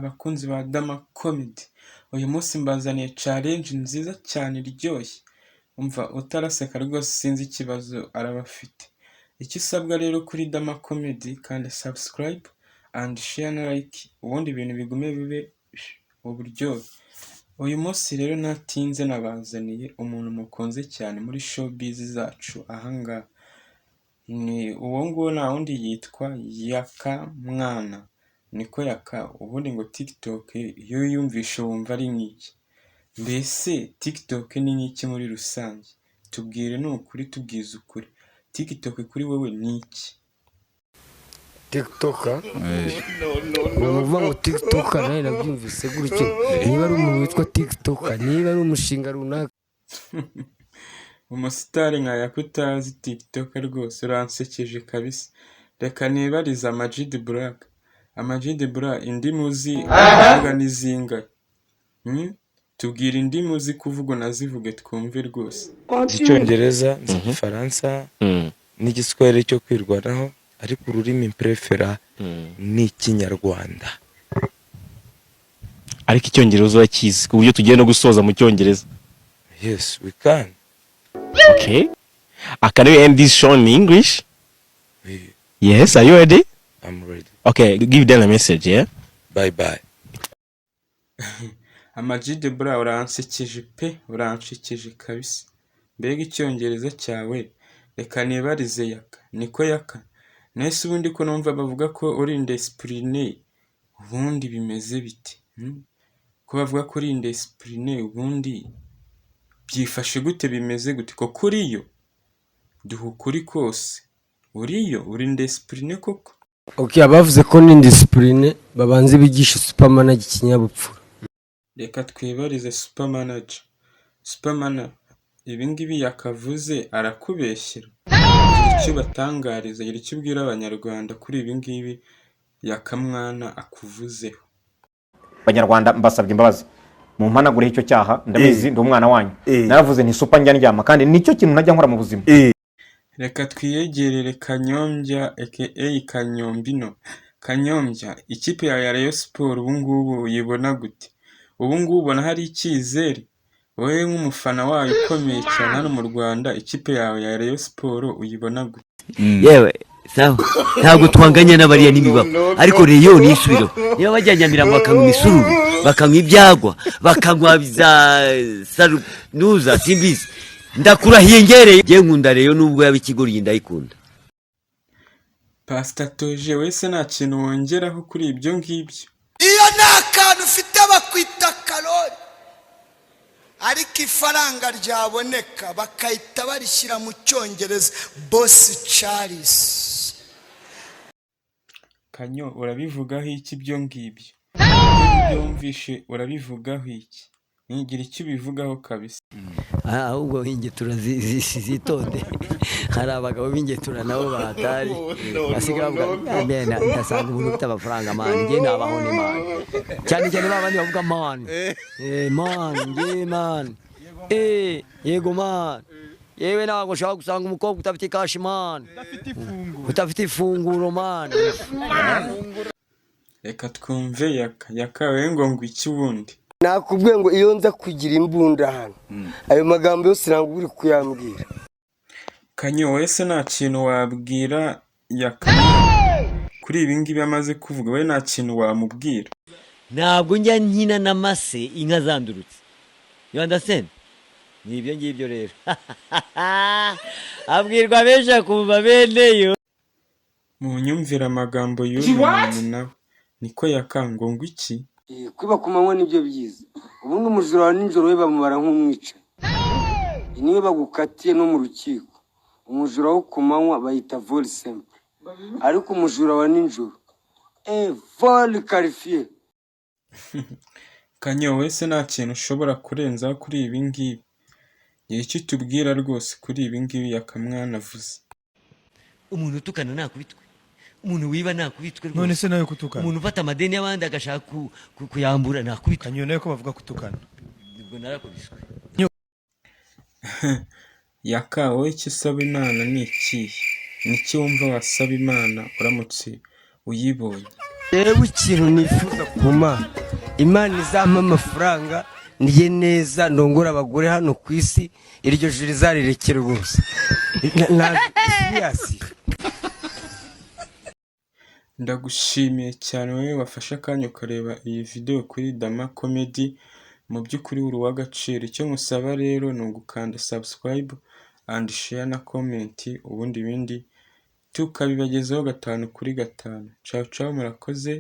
bakunzi ba Dama Comedy. Uyu munsi mbazaniye challenge nziza cyane iryoshye. Umva utaraseka rwose sinzi ikibazo arabafite. Icyo usabwa rero kuri Dama Comedy kandi subscribe and share na like ubundi ibintu bigume bibe uburyohe. Uyu munsi rero natinze nabazaniye umuntu mukunze cyane muri showbiz zacu ahangaha. Ni uwo nguwo nta wundi yitwa Yaka mwana. Niko Yaka ubundi ngo TikTok iyo yumvishe wumva ari nk'iki. Mbese TikTok ni nk'iki muri rusange? Tubwire ni ukuri tubwize ukuri. TikTok kuri wowe ni iki? TikTok uvuga ngo TikTok nawe nabyumvise gutyo. Niba ari umuntu witwa TikTok, niba ari umushinga runaka. Umusitari nka Yaka utazi TikTok rwose uransekeje kabisa. Reka nibarize Amag the Black indimu uzi kuvuga n'izinga. Tubwire indimu uzi kuvuga unazivuge twumve rwose. Icyongereza, Igifaransa, n'igiswahili cyo kwirwanaho, ariko ururimi prefera ni Ikinyarwanda. Ariko Icyongereza urakizi ku buryo tugiye no gusoza mu Cyongereza. Yes, we can. Okay. Can you end this show in English? We, Yes, are you ready? I'm ready. Okay, give them a message, yeah? Bye bye. Amag the Black uransekeje pe, uransekeje kabisa. Mbega Icyongereza cyawe. Reka nibarize Yaka. Niko Yaka. Nese ubundi ko numva bavuga ko uri indiscipline. Ubundi bimeze bite? Ko bavuga ko uri indiscipline ubundi byifashe gute bimeze gute? Ko kuriyo duha ukuri kose. Uri indiscipline koko? Okay, abavuze ko ni discipline babanze bigisha supermanager ikinyabupfura. Reka twibarize supermanager. Ibi ngibi yakavuze arakubeshyera. Icyo batangariza, icyo ubwira abanyarwanda kuri ibi ngibi Yakamwana akuvuzeho. Abanyarwanda mbasabye imbabazi. Mu mpanagure icyo cyaha ndabizi ndi umwana wanyu. Naravuze nti super njya ndyama kandi nicyo kintu najya nkora mu buzima. Reka twiyegerere Kanyombya aka Kanyombino. Kanyombya, ikipe ya Rayon Sport ubu ngubu uyibona gute? Ubu ngubu ubona hari icyizere? Wowe nk'umufana wayo ukomeye cyane hano mu Rwanda, ikipe yawe ya Rayon Sport uyibona gute? Yewe sawa ntabwo twanganya n'abariya n'imibabo ariko Rayon nisubiro niba bajyanyamira bakanywa imisuru bakanywa ibyagwa bakanywa za sarunuza simbizi ndakurahiye ngereye je nkunda Rayon nubwo yabikigori ndayikunda. Pastor Toje wese nta kintu wongeraho kuri ibyo ngibyo? Iyo nakantu ufite bakwita karori ariko ifaranga ryaboneka bakahita barishyira mu Cyongereza Boss Charles. Kanyo urabivugaho iki byo ngibyo? Ibyo wumvishe urabivugaho iki? Ntigira icyo ubivugaho kabisa. Ahubwo ingetura zitonde. Hari abagabo b'ingetura nabo bahatari. Basiga bavuga mbena ndasanga umuntu ufite amafaranga man nge nabaho ni man. Cyane cyane babandi bavuga man. Man nge man. Yego man. Yewe ntabwo ushaka gusanga umukobwa utafite cash man. Utafite ifunguro man. Reka twumve Yaka wengo ngo iki wundi? Nakubwiye ngo iyo nza kugira imbunda hano. Ayo magambo yose ntabwo uri kuyambwira. Kanyo wese nta kintu wabwira Yaka kuri ibi ngibi amaze kuvuga, we nta kintu wamubwira? Ntabwo njya nkina n'amase inka zandurutse. You understand? Ni ibyo ngibyo rero. Abwirwa besha kumva beneyo. Mu nyumvira amagambo y'uyu muntu nawe. Niko Yaka ngo iki? Kwiba ku manywa nibyo byiza. Ubundi umujura wa nijoro we bamubara nk'umwica. Niwe bagukatiye no mu rukiko. Umujura wo ku manywa bayita vol simple. Ariko umujura wa nijoro vol qualifié. Kanyo wese nta kintu ushobora kurenzaho kuri ibi ngibi. Icyo tubwira rwose kuri ibi ngibi Yakamwana avuze. Umuntu utukana nakubitwe. Umuntu wiba nakubitwe rwose. None se nawe kutukana? Umuntu ufata amadeni y'abandi agashaka kuyambura nakubitwe. Kanyo nawe ko bavuga kutukana. Ubwo narakubiswe. Yaka wowe icyo usaba Imana ni ikihe? Niki wumva wasaba Imana uramutse uyibonye? Yewe ikintu nifuza ku Mana, Imana izampa amafaranga ndye neza ndongora abagore hano ku isi, iryo juru izarirekera rwose. Ndagushimiye cyane wowe wafashe akanya ukareba iyi video kuri Dama Comedy, mu by'ukuri uri uw'agaciro. Icyo musaba rero ni ugukanda subscribe and share na comment, ubundi bindi tukabibagezaho 5 kuri 5. Ciao ciao, murakoze.